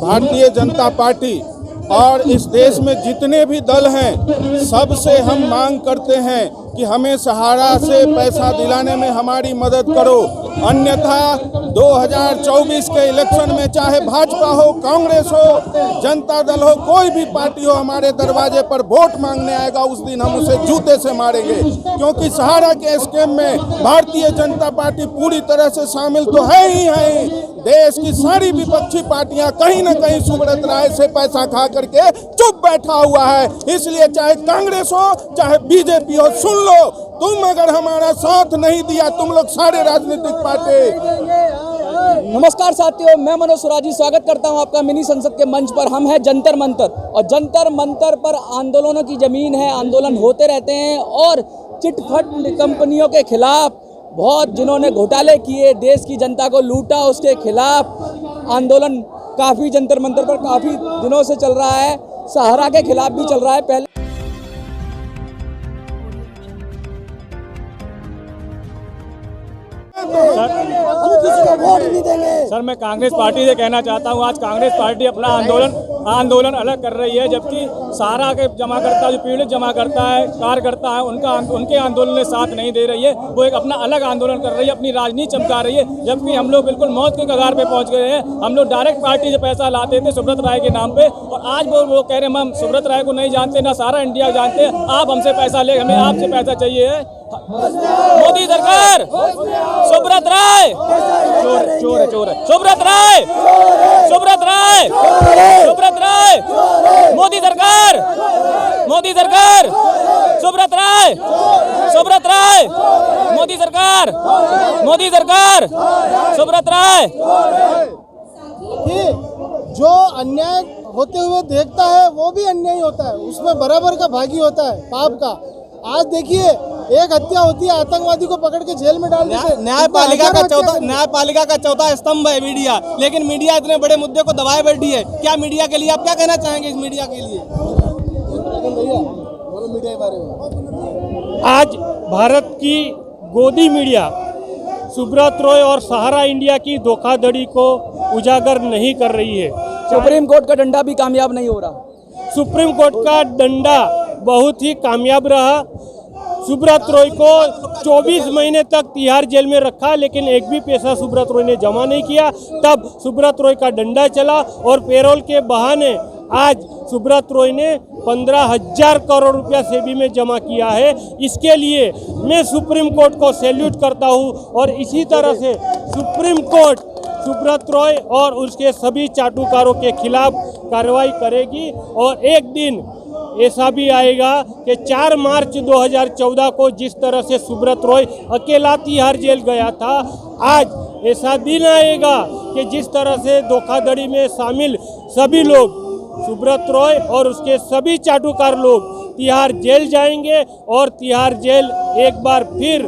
Bharatiya Janata party और इस देश में जितने भी दल हैं, सबसे हम मांग करते हैं कि हमें सहारा से पैसा दिलाने में हमारी मदद करो। अन्यथा 2024 के इलेक्शन में चाहे भाजपा हो, कांग्रेस हो, जनता दल हो, कोई भी पार्टी हो, हमारे दरवाजे पर वोट मांगने आएगा, उस दिन हम उसे जूते से मारेंगे। क्योंकि सहारा के स्कीम में भारतीय जनता पार्टी पूरी तरह से शामिल तो है ही। देश की सारी विपक्षी पार्टियां कहीं न कहीं सुब्रत राय से पैसा खा करके चुप बैठा हुआ है। इसलिए चाहे कांग्रेस हो, चाहे बीजेपी हो, सुन लो, तुम अगर हमारा साथ नहीं दिया, तुम लोग सारे राजनीतिक पार्टी। नमस्कार साथियों, मैं मनोज सुराजी स्वागत करता हूं आपका मिनी संसद के मंच पर। हम हैं जंतर मंतर और जंतर मंतर पर आंदोलनों की जमीन है। आंदोलन होते रहते हैं और चिटफंड कंपनियों के खिलाफ बहुत जिन्होंने घोटाले किए, देश की जनता को लूटा, उसके खिलाफ आंदोलन काफ़ी जंतर मंतर पर काफ़ी दिनों से चल रहा है। सहारा के खिलाफ भी चल रहा है। पहले सर मैं कांग्रेस पार्टी से कहना चाहता हूं, आज कांग्रेस पार्टी अपना आंदोलन अलग कर रही है, जबकि सहारा के जमा करता जो पीड़ित जमा करता है, कार्यकर्ता है, उनके आंदोलन में साथ नहीं दे रही है। वो एक अपना अलग आंदोलन कर रही है, अपनी राजनीति चमका रही है। जबकि हम लोग बिल्कुल मौत के कगार पे पहुंच गए हैं। हम लोग डायरेक्ट पार्टी से पैसा लाते थे सुब्रत राय के नाम पे, और आज वो कह रहे हैं हम सुब्रत राय को नहीं जानते, ना सारा इंडिया जानते हैं, आप हमसे पैसा ले, हमें आपसे पैसा चाहिए है। मोदी सरकार, सुब्रत राय चोर है, सुब्रत राय, सुब्रत राय, सुब्रत राय, मोदी सरकार, मोदी सरकार, सुब्रत राय, सुब्रत राय, मोदी सरकार, मोदी सरकार, सुब्रत राय। जो अन्याय होते हुए देखता है वो भी अन्याय होता है, उसमें बराबर का भागी होता है पाप का। आज देखिए, एक हत्या होती है, आतंकवादी को पकड़ के जेल में डाल देते हैं। न्यायपालिका का चौथा स्तंभ है मीडिया, लेकिन मीडिया इतने बड़े मुद्दे को दबाए बैठी है। क्या मीडिया के लिए आप क्या कहना चाहेंगे? इस मीडिया के लिए मीडिया के बारे में आज भारत की गोदी मीडिया सुब्रत राय और सहारा इंडिया की धोखाधड़ी को उजागर नहीं कर रही है। सुप्रीम कोर्ट का डंडा भी कामयाब नहीं हो रहा। सुप्रीम कोर्ट का डंडा बहुत ही कामयाब रहा। सुब्रत राय को 24 महीने तक तिहाड़ जेल में रखा, लेकिन एक भी पैसा सुब्रत राय ने जमा नहीं किया। तब सुब्रत राय का डंडा चला और पेरोल के बहाने आज सुब्रत राय ने 15,000 करोड़ रुपया सेबी में जमा किया है। इसके लिए मैं सुप्रीम कोर्ट को सैल्यूट करता हूं, और इसी तरह से सुप्रीम कोर्ट सुब्रत राय और उसके सभी चाटुकारों के खिलाफ कार्रवाई करेगी। और एक दिन ऐसा भी आएगा कि 4 मार्च 2014 को जिस तरह से सुब्रत राय अकेला तिहाड़ जेल गया था, आज ऐसा दिन आएगा कि जिस तरह से धोखाधड़ी में शामिल सभी लोग, सुब्रत राय और उसके सभी चाटुकार लोग तिहाड़ जेल जाएंगे, और तिहाड़ जेल एक बार फिर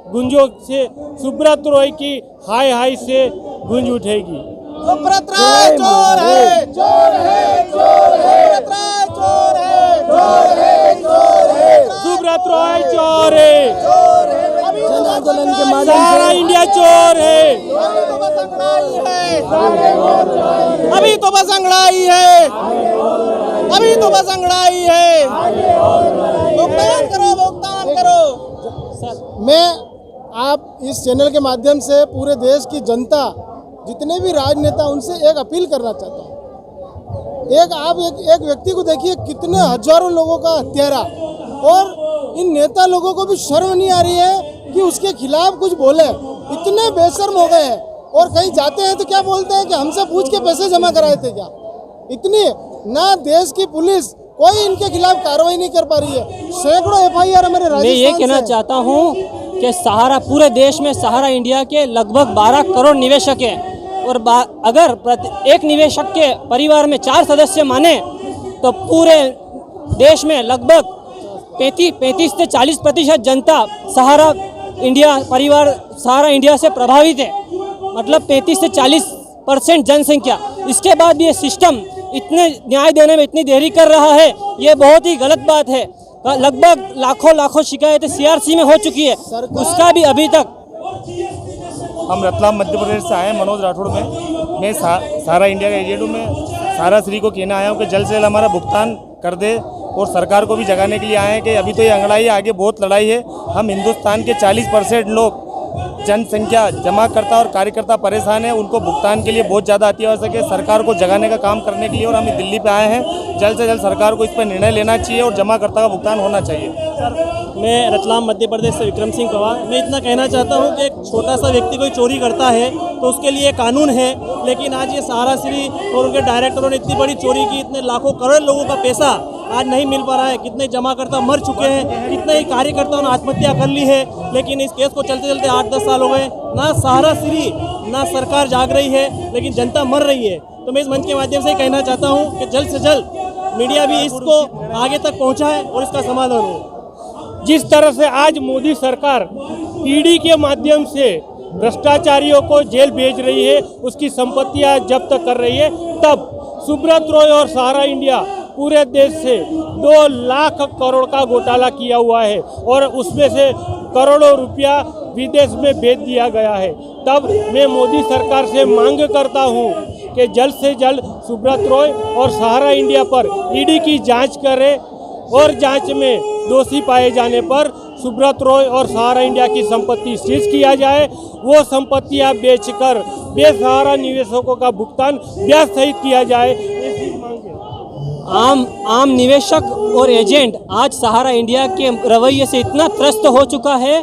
गुंजों से सुब्रत राय की हाय हाय से गूंज उठेगी। सुब्रत राय चोर है, चोर है, चोर है, चोर है, चोर है, चोर है, सुब्रत राय चोर है, जन आंदोलन के माध्यम सारा इंडिया चोर है। अभी तो बस अंगड़ाई है, अभी तो बस अंगड़ाई है। भुगतान करो, भुगतान करो। मैं आप इस चैनल के माध्यम से पूरे देश की जनता, जितने भी राजनेता, उनसे एक अपील करना चाहता हूँ। एक व्यक्ति को देखिए, कितने हजारों लोगों का हत्यारा, और इन नेता लोगों को भी शर्म नहीं आ रही है कि उसके खिलाफ कुछ बोले। इतने बेशर्म हो गए हैं, और कहीं जाते हैं तो क्या बोलते हैं कि हमसे पूछ के पैसे जमा कराए थे क्या। इतनी ना देश की पुलिस कोई इनके खिलाफ कार्रवाई नहीं कर पा रही है। सैकड़ों FIR हमारे राजस्थान मैं ये कहना चाहता हूँ कि सहारा पूरे देश में सहारा इंडिया के लगभग 12 करोड़ निवेशक हैं, और अगर एक निवेशक के परिवार में 4 सदस्य माने तो पूरे देश में लगभग 35 से 40% जनता सहारा इंडिया से प्रभावित है। मतलब 35 से 40% जनसंख्या। इसके बाद भी ये सिस्टम इतने न्याय देने में इतनी देरी कर रहा है, ये बहुत ही गलत बात है। लगभग लाखों शिकायतें CRC में हो चुकी है, उसका भी अभी तक। हम रतलाम मध्य प्रदेश से आए, मनोज राठौड़ में। मैं सारा इंडिया का एजेंट हूँ। मैं सारा श्री को कहना आया हूँ कि जल्द से जल्द हमारा भुगतान कर दे, और सरकार को भी जगाने के लिए आए हैं कि अभी तो ये अंगड़ाई है, आगे बहुत लड़ाई है। हम हिंदुस्तान के 40% लोग जनसंख्या जमाकर्ता और कार्यकर्ता परेशान है, उनको भुगतान के लिए बहुत ज़्यादा अति आवश्यक है। सरकार को जगाने का काम करने के लिए और हम दिल्ली पे आए हैं। जल्द से जल्द सरकार को इस पर निर्णय लेना चाहिए और जमाकर्ता का भुगतान होना चाहिए। मैं रतलाम मध्य प्रदेश से विक्रम सिंह पवार। मैं इतना कहना चाहता हूँ कि एक छोटा सा व्यक्ति कोई चोरी करता है तो उसके लिए कानून है, लेकिन आज ये सहारा श्री और उनके डायरेक्टरों ने इतनी बड़ी चोरी की, इतने लाखों करोड़ लोगों का पैसा आज नहीं मिल पा रहा है। कितने जमाकर्ता मर चुके हैं, कितने ही कार्यकर्ताओं ने आत्महत्या कर ली है, लेकिन इस केस को चलते चलते 8-10 साल हो गए। ना सहारा श्री ना सरकार जाग रही है, लेकिन जनता मर रही है। तो मैं इस मंच के माध्यम से कहना चाहता हूँ कि जल्द से जल्द मीडिया भी इसको आगे तक पहुँचाए और इसका समाधान हो। जिस तरह से आज मोदी सरकार ईडी के माध्यम से भ्रष्टाचारियों को जेल भेज रही है, उसकी संपत्तियां जब्त कर रही है, तब सुब्रत रॉय और सहारा इंडिया पूरे देश से 2 लाख करोड़ का घोटाला किया हुआ है और उसमें से करोड़ों रुपया विदेश में भेज दिया गया है। तब मैं मोदी सरकार से मांग करता हूं कि जल्द से जल्द सुब्रत रॉय और सहारा इंडिया पर ईडी की जांच करे और जांच में दोषी पाए जाने पर सुब्रत रॉय और सहारा इंडिया की संपत्ति सीज किया जाए। वो संपत्तियां बेचकर बेसहारा निवेशकों का भुगतान ब्याज सहित किया जाए। आम निवेशक और एजेंट आज सहारा इंडिया के रवैये से इतना त्रस्त हो चुका है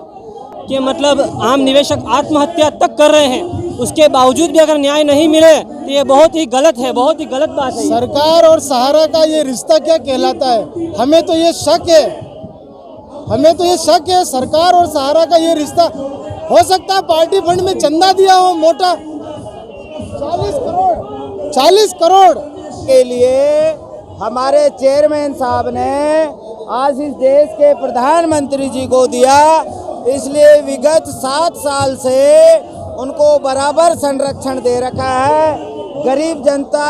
कि मतलब आम निवेशक आत्महत्या तक कर रहे हैं। उसके बावजूद भी अगर न्याय नहीं मिले तो ये बहुत ही गलत है, बहुत ही गलत बात है। सरकार और सहारा का ये रिश्ता क्या कहलाता है? हमें तो ये शक है, सरकार और सहारा का ये रिश्ता हो सकता है पार्टी फंड में चंदा दिया हो मोटा 40 करोड़ के लिए हमारे चेयरमैन साहब ने आज इस देश के प्रधानमंत्री जी को दिया। इसलिए विगत 7 साल से उनको बराबर संरक्षण दे रखा है। गरीब जनता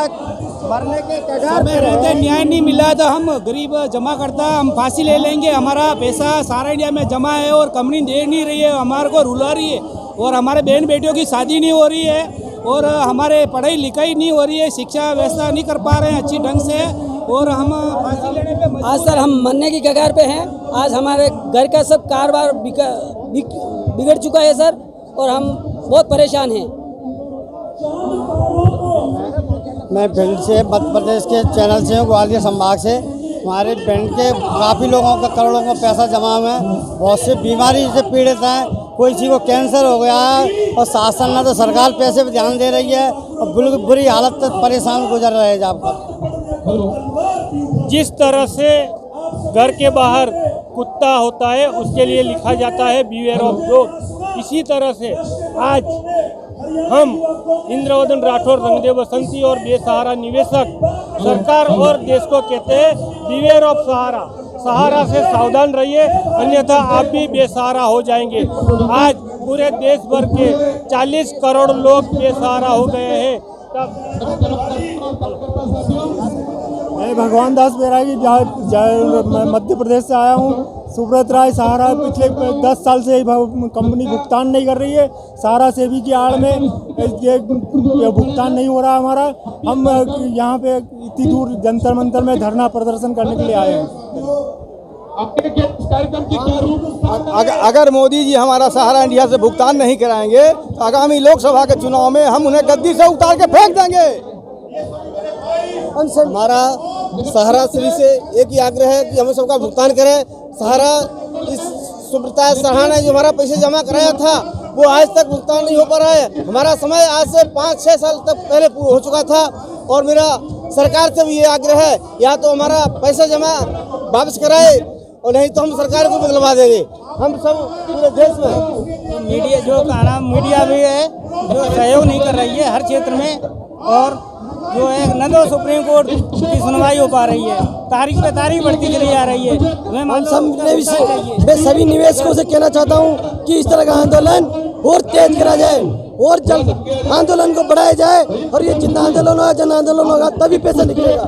मरने के कगार पे रहते, न्याय नहीं मिला तो हम गरीब जमा करता, हम फांसी ले लेंगे। हमारा पैसा सारा इंडिया में जमा है और कंपनी दे नहीं रही है, हमारे को रुला रही है, और हमारे बहन बेटियों की शादी नहीं हो रही है, और हमारे पढ़ाई लिखाई नहीं हो रही है, शिक्षा व्यवस्था नहीं कर पा रहे हैं अच्छी ढंग से, और हम फांसी लेने पे आज सर हम मरने की कगार पे हैं। आज हमारे घर का सब कारोबार बिगड़ चुका है सर, और हम बहुत परेशान हैं। मैं भिंड से मध्य प्रदेश के चैनल से हूँ, ग्वालियर संभाग से। हमारे भिंड के काफ़ी लोगों का करोड़ों का पैसा जमा हुआ है, बहुत से बीमारी से पीड़ित हैं, कोई किसी को कैंसर हो गया है, और शासन ना तो सरकार पैसे पर ध्यान दे रही है, और बिल्कुल बुरी हालत तक परेशान गुजर रहे हैं। आपका जिस तरह से घर के बाहर कुत्ता होता है उसके लिए लिखा जाता है बीवेयर ऑफ डॉग, इसी तरह से आज हम इंद्रवदन राठौर, रंगदेव बसंती और बेसहारा निवेशक सरकार और देश को कहते हैं बीवेयर ऑफ सहारा। सहारा से सावधान रहिए, अन्यथा आप भी बेसहारा हो जाएंगे। आज पूरे देश भर के 40 करोड़ लोग बेसहारा हो गए हैं। मैं भगवान दास बैरागी मध्य प्रदेश से आया हूँ। सुब्रत राय सहारा पिछले 10 साल से कंपनी भुगतान नहीं कर रही है। सहारा सेवी की आड़ में ये भुगतान नहीं हो रहा हमारा। हम यहाँ पे इतनी दूर जंतर मंतर में धरना प्रदर्शन करने के लिए आए हैं। अगर मोदी जी हमारा सहारा इंडिया से भुगतान नहीं कराएंगे तो आगामी लोकसभा के चुनाव में हम उन्हें गद्दी से उतार के फेंक देंगे। हमारा सहारा श्री से एक ही आग्रह है कि हमें सबका भुगतान करें। सहारा इस सुब्रता सहारा ने जो हमारा पैसे जमा कराया था वो आज तक भुगतान नहीं हो पा रहा है। हमारा समय आज से 5-6 साल तक पहले पूरा हो चुका था, और मेरा सरकार से भी ये आग्रह है, या तो हमारा पैसा जमा वापस कराए और नहीं तो हम सरकार को बदलवा देंगे। हम सब पूरे देश में मीडिया जो मीडिया भी है जो सहयोग नहीं कर रही है हर क्षेत्र में, और जो है न तो सुप्रीम कोर्ट की सुनवाई हो पा रही है, तारीख पे तारीख बढ़ती चली जा रही है। मैं सभी निवेशकों से कहना चाहता हूँ कि इस तरह का आंदोलन और तेज करा जाए और जल्द आंदोलन को बढ़ाया जाए, और ये जितना आंदोलन होगा, जन आंदोलन होगा, तभी पैसा निकलेगा।